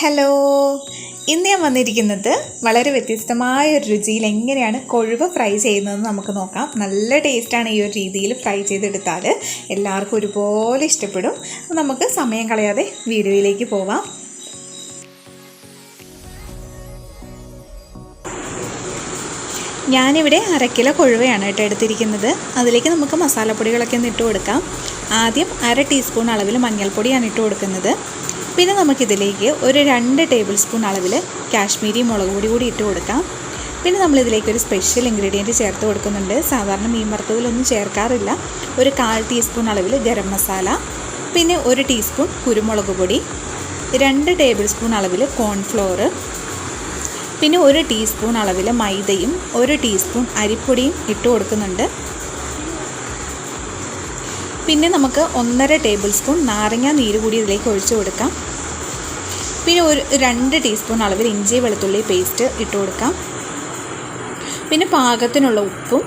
Hello, ഇന്ന് ഞാൻ വന്നിരിക്കുന്നത് വളരെ വ്യത്യസ്തമായ ഒരു രുചിയിൽ എങ്ങനെയാണ് കൊഴുവ ഫ്രൈ ചെയ്യുന്നതെന്ന് നമുക്ക് നോക്കാം. നല്ല ടേസ്റ്റാണ് ഈ ഒരു രീതിയിൽ ഫ്രൈ ചെയ്തെടുത്താൽ, എല്ലാവർക്കും ഒരുപോലെ ഇഷ്ടപ്പെടും. നമുക്ക് സമയം കളയാതെ വീഡിയോയിലേക്ക് പോവാം. ഞാനിവിടെ 1/2 കിലോ കൊഴുവയാണ് എടുത്തിരിക്കുന്നത്. അതിലേക്ക് നമുക്ക് മസാലപ്പൊടികളൊക്കെ ഒന്ന് ഇട്ട് കൊടുക്കാം. ആദ്യം 1/2 ടീസ്പൂൺ അളവിൽ മഞ്ഞൾപ്പൊടിയാണ് ഇട്ട് കൊടുക്കുന്നത്. പിന്നെ നമുക്കിതിലേക്ക് ഒരു 2 ടേബിൾ സ്പൂൺ അളവിൽ കാശ്മീരി മുളക് പൊടി കൂടി ഇട്ട് കൊടുക്കാം. പിന്നെ നമ്മളിതിലേക്ക് ഒരു സ്പെഷ്യൽ ഇൻഗ്രീഡിയൻറ്റ് ചേർത്ത് കൊടുക്കുന്നുണ്ട്. സാധാരണ മീൻ വറുത്തതിലൊന്നും ചേർക്കാറില്ല. ഒരു 1/4 ടീസ്പൂൺ അളവിൽ ഗരം മസാല, പിന്നെ 1 ടീസ്പൂൺ കുരുമുളക് പൊടി, 2 ടേബിൾ സ്പൂൺ അളവിൽ കോൺഫ്ലോർ, പിന്നെ 1 ടീസ്പൂൺ അളവിൽ മൈദയും 1 ടീസ്പൂൺ അരിപ്പൊടിയും ഇട്ട് കൊടുക്കുന്നുണ്ട്. പിന്നെ നമുക്ക് 1.5 ടേബിൾ സ്പൂൺ നാരങ്ങ നീര് കൂടി ഇതിലേക്ക് ഒഴിച്ചു കൊടുക്കാം. പിന്നെ 2 ടീസ്പൂൺ അളവിൽ ഇഞ്ചി വെളുത്തുള്ളി പേസ്റ്റ് ഇട്ട് കൊടുക്കാം. പിന്നെ പാകത്തിനുള്ള ഉപ്പും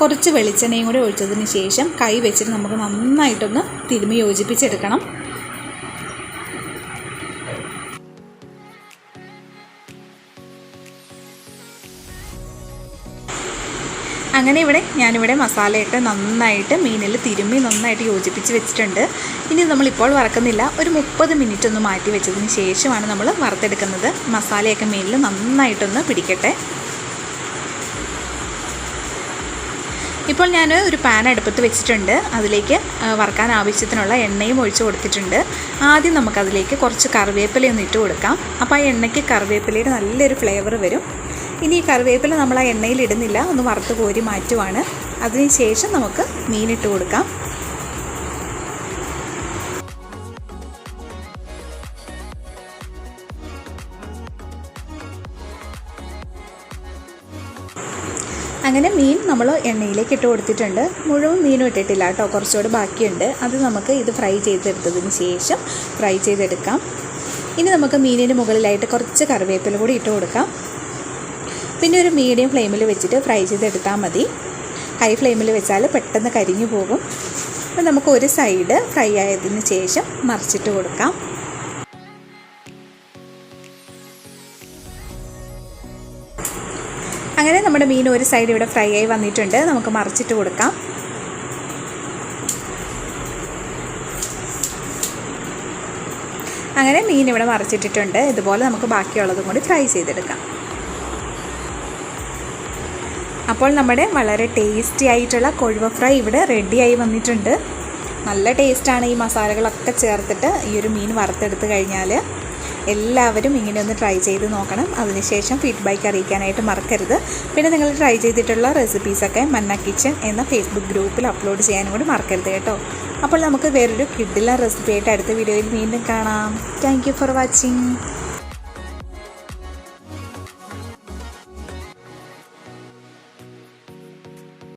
കുറച്ച് വെളിച്ചെണ്ണയും കൂടി ഒഴിച്ചതിന് ശേഷം കൈ വെച്ചിട്ട് നമുക്ക് നന്നായിട്ടൊന്ന് തിരുമ്മി യോജിപ്പിച്ചെടുക്കണം. അങ്ങനെ ഞാനിവിടെ മസാലയിട്ട് നന്നായിട്ട് മീനിൽ തിരുമ്മി നന്നായിട്ട് യോജിപ്പിച്ച് വെച്ചിട്ടുണ്ട്. ഇനി നമ്മളിപ്പോൾ വറക്കുന്നില്ല. ഒരു 30 മിനിറ്റ് ഒന്ന് മാറ്റി വെച്ചതിന് ശേഷമാണ് നമ്മൾ വറുത്തെടുക്കുന്നത്. മസാലയൊക്കെ മീനിൽ നന്നായിട്ടൊന്ന് പിടിക്കട്ടെ. ഇപ്പോൾ ഞാൻ ഒരു പാൻ അടുപ്പത്ത് വെച്ചിട്ടുണ്ട്. അതിലേക്ക് വറുക്കാൻ ആവശ്യത്തിനുള്ള എണ്ണയും ഒഴിച്ച് കൊടുത്തിട്ടുണ്ട്. ആദ്യം നമുക്കതിലേക്ക് കുറച്ച് കറിവേപ്പിലയൊന്ന് ഇട്ട് കൊടുക്കാം. അപ്പോൾ ആ എണ്ണയ്ക്ക് കറിവേപ്പിലയുടെ നല്ലൊരു ഫ്ലേവർ വരും. ഇനി ഈ കറിവേപ്പില നമ്മൾ ആ എണ്ണയിൽ ഇടുന്നില്ല, ഒന്ന് വറുത്ത് കോരി മാറ്റുവാണ്. അതിന് ശേഷം നമുക്ക് മീനിട്ട് കൊടുക്കാം. അങ്ങനെ മീൻ നമ്മൾ എണ്ണയിലേക്ക് ഇട്ട് കൊടുത്തിട്ടുണ്ട്. മുഴുവൻ മീനും ഇട്ടിട്ടില്ല കേട്ടോ, കുറച്ചുകൂടി ബാക്കിയുണ്ട്. അത് നമുക്ക് ഇത് ഫ്രൈ ചെയ്തെടുത്തതിന് ശേഷം ഫ്രൈ ചെയ്തെടുക്കാം. ഇനി നമുക്ക് മീനിന് മുകളിലായിട്ട് കുറച്ച് കറിവേപ്പില കൂടി ഇട്ട് കൊടുക്കാം. പിന്നെ ഒരു മീഡിയം ഫ്ലെയിമിൽ വെച്ചിട്ട് ഫ്രൈ ചെയ്തെടുത്താൽ മതി. ഹൈ ഫ്ലെയിമിൽ വെച്ചാൽ പെട്ടെന്ന് കരിഞ്ഞു പോകും. അപ്പോൾ നമുക്ക് ഒരു സൈഡ് ഫ്രൈ ആയതിന് ശേഷം മറിച്ചിട്ട് കൊടുക്കാം. അങ്ങനെ നമ്മുടെ മീൻ ഒരു സൈഡ് ഇവിടെ ഫ്രൈ ആയി വന്നിട്ടുണ്ട്. നമുക്ക് മറിച്ചിട്ട് കൊടുക്കാം. അങ്ങനെ മീൻ ഇവിടെ മറിച്ചിട്ടിട്ടുണ്ട്. ഇതുപോലെ നമുക്ക് ബാക്കിയുള്ളതും കൂടി ഫ്രൈ ചെയ്തെടുക്കാം. അപ്പോൾ നമ്മുടെ വളരെ ടേസ്റ്റി ആയിട്ടുള്ള കൊഴുവ ഫ്രൈ ഇവിടെ റെഡിയായി വന്നിട്ടുണ്ട്. നല്ല ടേസ്റ്റാണ് ഈ മസാലകളൊക്കെ ചേർത്തിട്ട് ഈ ഒരു മീൻ വറുത്തെടുത്ത് കഴിഞ്ഞാൽ. എല്ലാവരും ഇങ്ങനെ ഒന്ന് ട്രൈ ചെയ്ത് നോക്കണം. അതിനുശേഷം ഫീഡ്ബാക്ക് അറിയിക്കാനായിട്ട് മറക്കരുത്. പിന്നെ നിങ്ങൾ ട്രൈ ചെയ്തിട്ടുള്ള റെസിപ്പീസൊക്കെ മന്ന കിച്ചൺ എന്ന ഫേസ്ബുക്ക് ഗ്രൂപ്പിൽ അപ്ലോഡ് ചെയ്യാനും കൂടി മറക്കരുത് കേട്ടോ. അപ്പോൾ നമുക്ക് വേറൊരു കിഡിലെ റെസിപ്പി ആയിട്ട് അടുത്ത വീഡിയോയിൽ വീണ്ടും കാണാം. Thank you for watching.